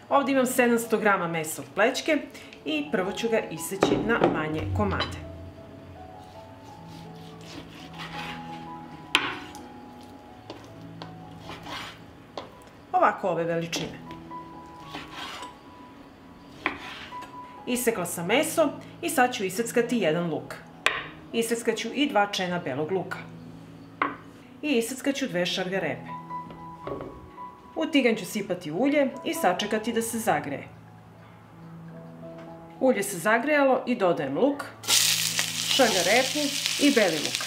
Ovdje imam 700 grama mesa od plećke i prvo ću ga iseći na manje komade. Ovako ove veličine. Isekla sam meso i sad ću iseckati jedan luk. Iseckat ću i 2 čena belog luka. I iseckat ću 2 šargarepe. U tiganj ću sipati ulje i sačekati da se zagreje. Ulje se zagrejalo i dodajem luk, šargarepu i beli luk.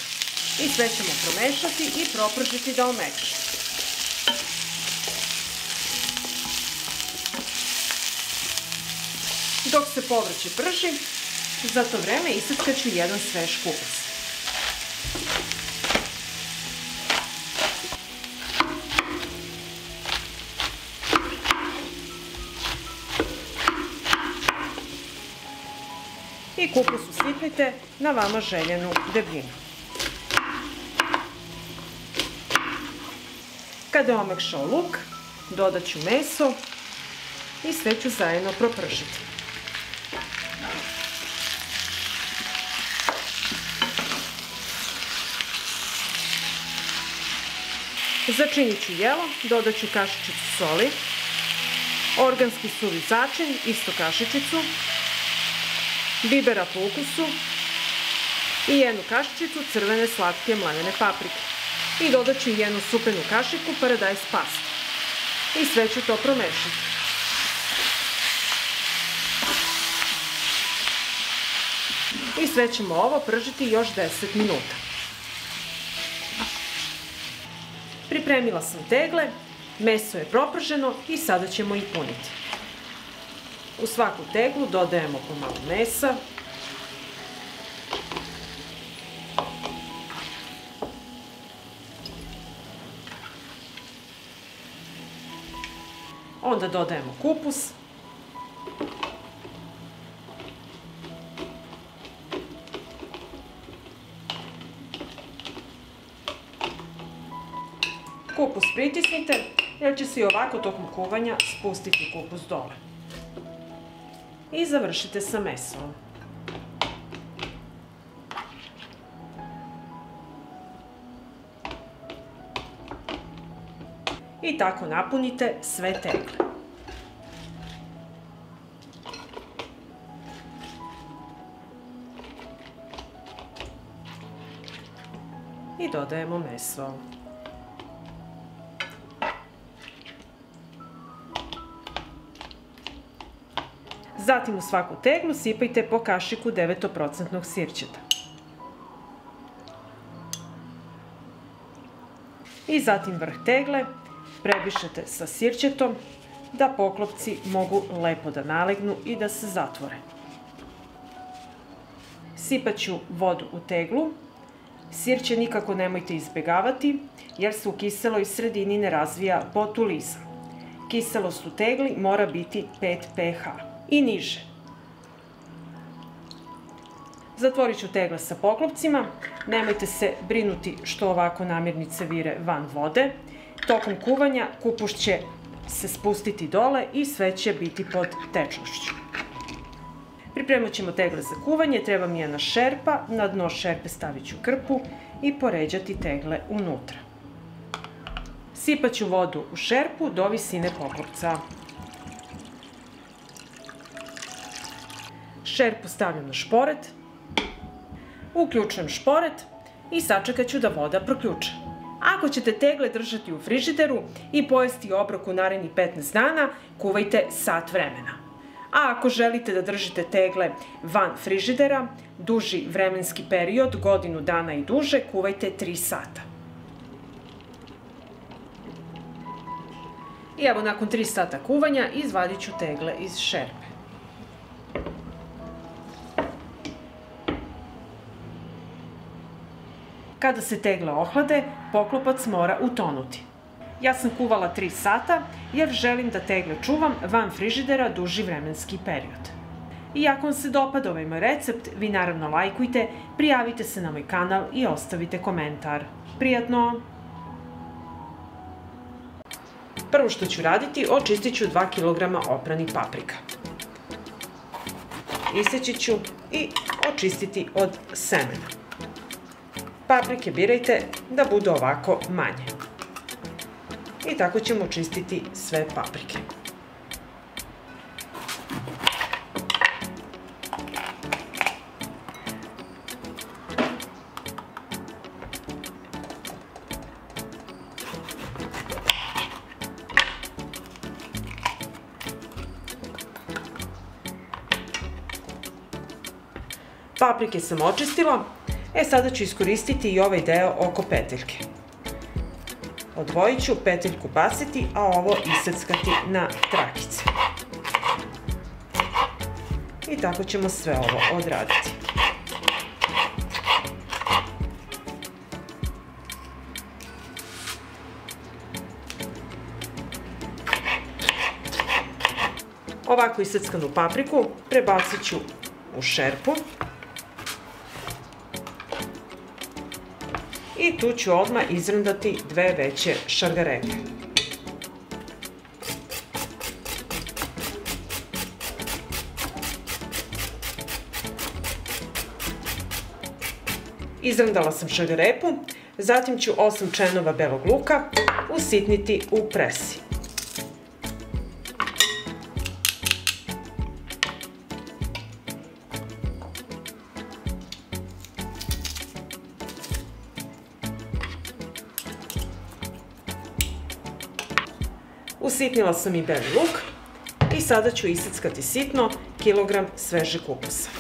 I sve ćemo promešati i propržiti da omekša. Dok se povrće prži, za to vreme iseckat ću jedan svež kupus. I kupus usitnite na vama željenu debljinu. Kada je omekšao luk, dodat ću meso i sve ću zajedno propržiti. Začinit ću jelo, dodat ću kašičicu soli, organski suvi začin, isto kašičicu, bibera po ukusu i jednu kašičicu crvene slatke mlevene paprike. I dodat ću jednu supenu kašiku paradajz paste. I sve ću to promešati. I sve ćemo ovo pržiti još 10 minuta. Pripremila sam tegle, meso je proprženo i sada ćemo ih puniti. U svaku teglu dodajemo pomalo mesa. Onda dodajemo kupus. Kupus pritisnite jer će se i ovako tokom kuvanja spustiti kupus dole. I završite sa mesom. I tako napunite sve tegle. I dodajemo meso. Zatim u svaku teglu sipajte po kašiku 9% sirćeta. I zatim vrh tegle prebrišete sa sirćetom da poklopci mogu lepo da nalegnu i da se zatvore. Sipat ću vodu u teglu. Sirće nikako nemojte izbjegavati jer se u kiseloj sredini ne razvija botulizam. Kiselost u tegli mora biti 5 pH i niže. Zatvorit ću tegle sa poklopcima. Nemojte se brinuti što ovako namirnice vire van vode. Tokom kuvanja kupus će se spustiti dole i sve će biti pod tečnošću. Pripremit ćemo tegle za kuvanje. Treba mi jedna šerpa. Na dno šerpe stavit ću krpu i poređati tegle unutra. Sipat ću vodu u šerpu do visine poklopca. Šerpu stavljam na šporet, uključujem šporet i sačekat ću da voda proključa. Ako ćete tegle držati u frižideru i pojesti obrok u narednih 15 dana, kuvajte sat vremena. A ako želite da držite tegle van frižidera, duži vremenski period, godinu dana i duže, kuvajte 3 sata. I evo nakon 3 sata kuvanja izvadit ću tegle iz šerpe. Kada se tegle ohlade, poklopac mora utonuti. Ja sam kuvala 3 sata jer želim da tegle čuvam van frižidera duži vremenski period. I ako vam se dopada ovaj moj recept, vi naravno lajkujte, prijavite se na moj kanal i ostavite komentar. Prijatno! Prvo što ću raditi, očistit ću 2 kg opranih paprika. Iseći ću i očistiti od semena. Paprike birajte da budu ovako manje. I tako ćemo očistiti sve paprike. Paprike sam očistila, sada ću iskoristiti i ovaj deo oko peteljke. Odvojit ću, peteljku baciti, a ovo iseckati na trakice. I tako ćemo sve ovo odraditi. Ovako iseckanu papriku prebacit ću u šerpu. I tu ću odmah izrndati 2 veće šargarepe. Izrndala sam šargarepu, zatim ću 8 čenova belog luka usitniti u presi. Usitnila sam i beli luk i sada ću iseckati sitno kilogram svežeg kupusa.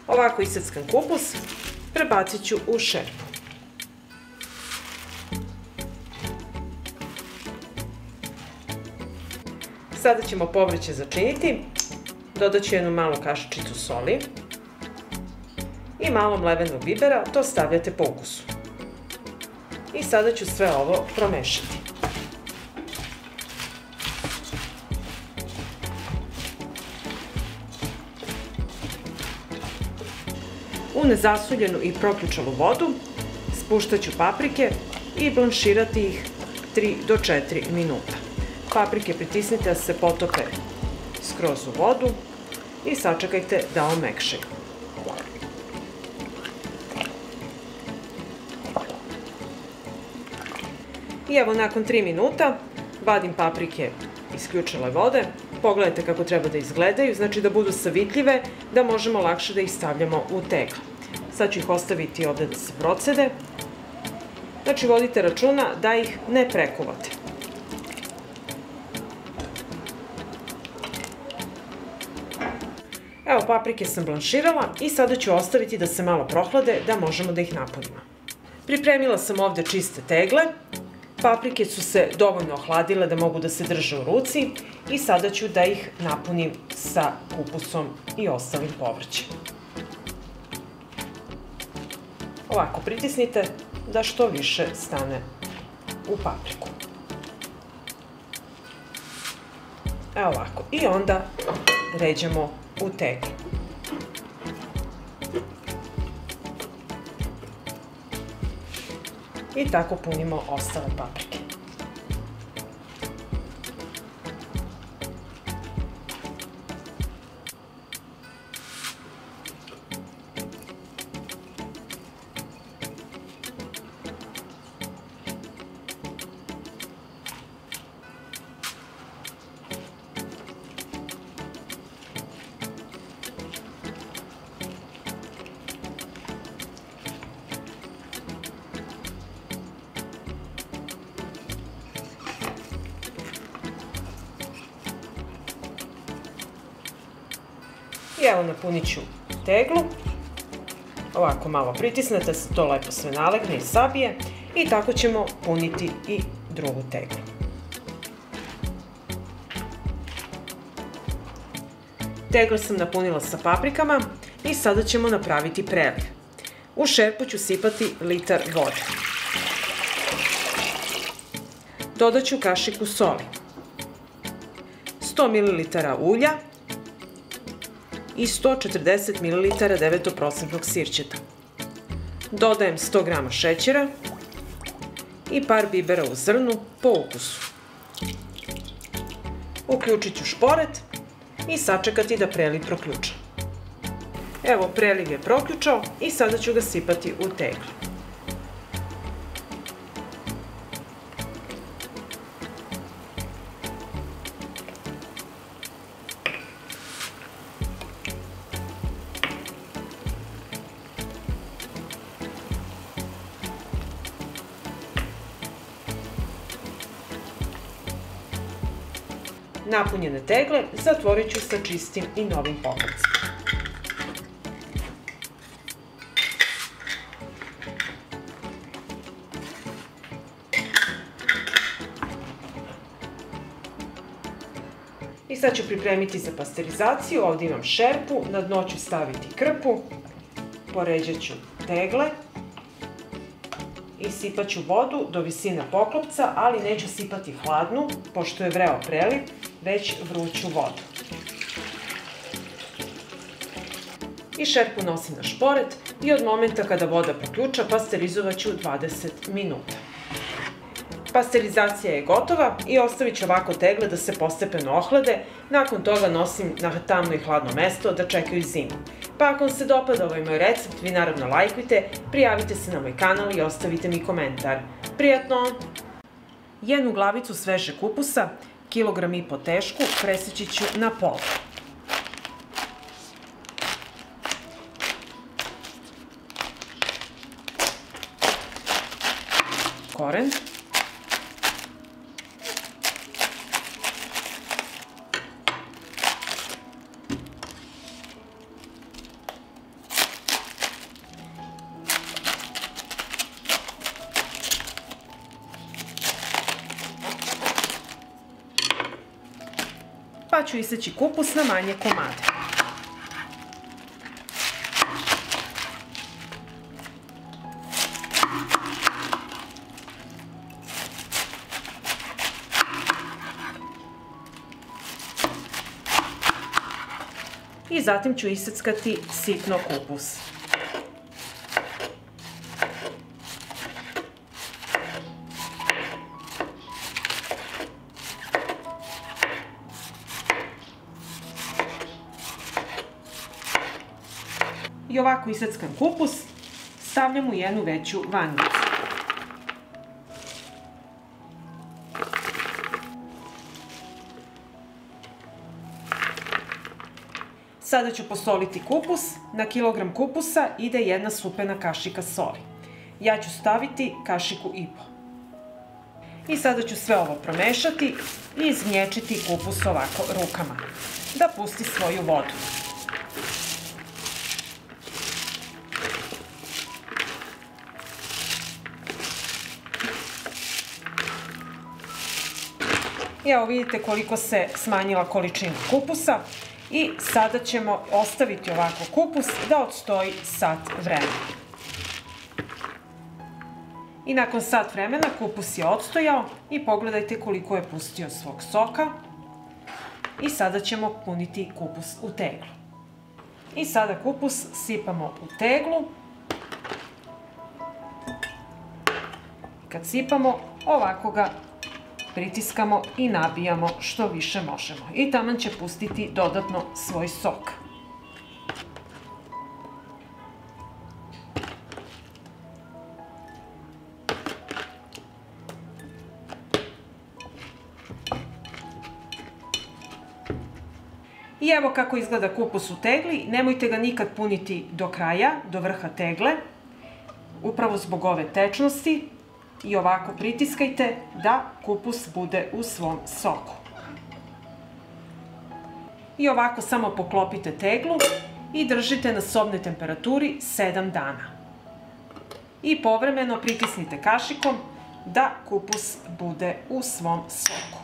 Ovako iseckan kupus prebacit ću u šerpu. Sada ćemo povrće začiniti. Dodat ću jednu malu kašičicu soli i malo mlevenog bibera, to stavljate po ukusu. I sada ću sve ovo promešati. U nezasuljenu i proključalu vodu spuštat ću paprike i blanširati ih 3 do 4 minuta. Paprike pritisnite da se potope skroz u vodu i sačekajte da omekšaju. I evo nakon 3 minuta vadim paprike iz ključale vode. Pogledajte kako treba da izgledaju, znači da budu savitljive, da možemo lakše da ih stavljamo u tegla. Sad ću ih ostaviti ovde da se procede. Znači vodite računa da ih ne prekuvate. Evo, paprike sam blanširala i sada ću ostaviti da se malo prohlade da možemo da ih napunimo. Pripremila sam ovde čiste tegle. Paprike su se dovoljno ohladile da mogu da se drže u ruci i sada ću da ih napunim sa kupusom i ostalim povrćem. Ovako pritisnite da što više stane u papriku. Evo ovako. I onda ređamo u teglu. I tako punimo ostale paprike. I evo napunit ću teglu. Ovako malo pritisnete, se to lepo sve nalegne i sabije. I tako ćemo puniti i drugu teglu. Teglu sam napunila sa paprikama i sada ćemo napraviti preliv. U šerpu ću sipati litar vode. Dodat ću kašiku soli, 100 ml ulja i 140 ml 9% sirćeta. Dodajem 100 g šećera i par bibera u zrnu po ukusu. Uključit ću šporet i sačekati da preliv proključa. Evo, preliv je proključao i sada ću ga sipati u teglu. Napunjene tegle zatvorit ću sa čistim i novim poklopcima. I sad ću pripremiti za pasterizaciju. Ovdje imam šerpu, na dno ću staviti krpu, poređat ću tegle i sipat ću vodu do visine poklopca, ali neću sipati hladnu, pošto je vreo preliv, već vruću vodu. I šerpu nosim na šporet i od momenta kada voda proključa pasterizovat ću 20 minuta. Pasterizacija je gotova i ostavit ću ovako tegle da se postepeno ohlade. Nakon toga nosim na tamno i hladno mesto da čekaju zimu. Pa ako vam se dopada ovaj moj recept, vi naravno lajkujte, prijavite se na moj kanal i ostavite mi komentar. Prijatno! Jednu glavicu sveže kupusa, 1,5 kg tešku, preseći ću na pola. Koren. Pa ću iseći kupus na manje komade. I zatim ću iseckati sitno kupus. I ovako iseckan kupus stavljam u jednu veću vannicu. Sada ću posoliti kupus. Na kilogram kupusa ide 1 supena kašika soli. Ja ću staviti 1,5 kašiku. I sada ću sve ovo promešati i izmječiti kupus ovako rukama, da pusti svoju vodu. I evo vidite koliko se smanjila količina kupusa i sada ćemo ostaviti ovako kupus da odstoji sat vremena. I nakon sat vremena kupus je odstojao i pogledajte koliko je pustio svog soka. I sada ćemo puniti kupus u teglu. I sada kupus sipamo u teglu. Kad sipamo, ovako ga pritiskamo i nabijamo što više možemo. I taman će pustiti dodatno svoj sok. I evo kako izgleda kupus u tegli. Nemojte ga nikad puniti do kraja, do vrha tegle, upravo zbog ove tečnosti. I ovako pritiskajte da kupus bude u svom soku. I ovako samo poklopite teglu i držite na sobnoj temperaturi 7 dana. I povremeno pritisnite kašikom da kupus bude u svom soku.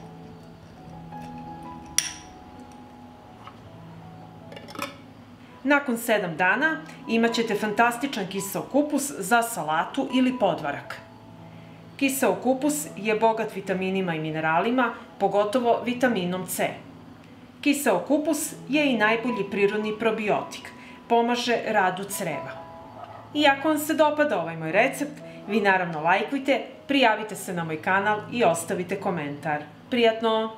Nakon 7 dana imat ćete fantastičan kiseo kupus za salatu ili podvarak. Kiseo kupus je bogat vitaminima i mineralima, pogotovo vitaminom C. Kiseo kupus je i najbolji prirodni probiotik. Pomaže radu creva. I ako vam se dopada ovaj moj recept, vi naravno lajkujte, prijavite se na moj kanal i ostavite komentar. Prijatno!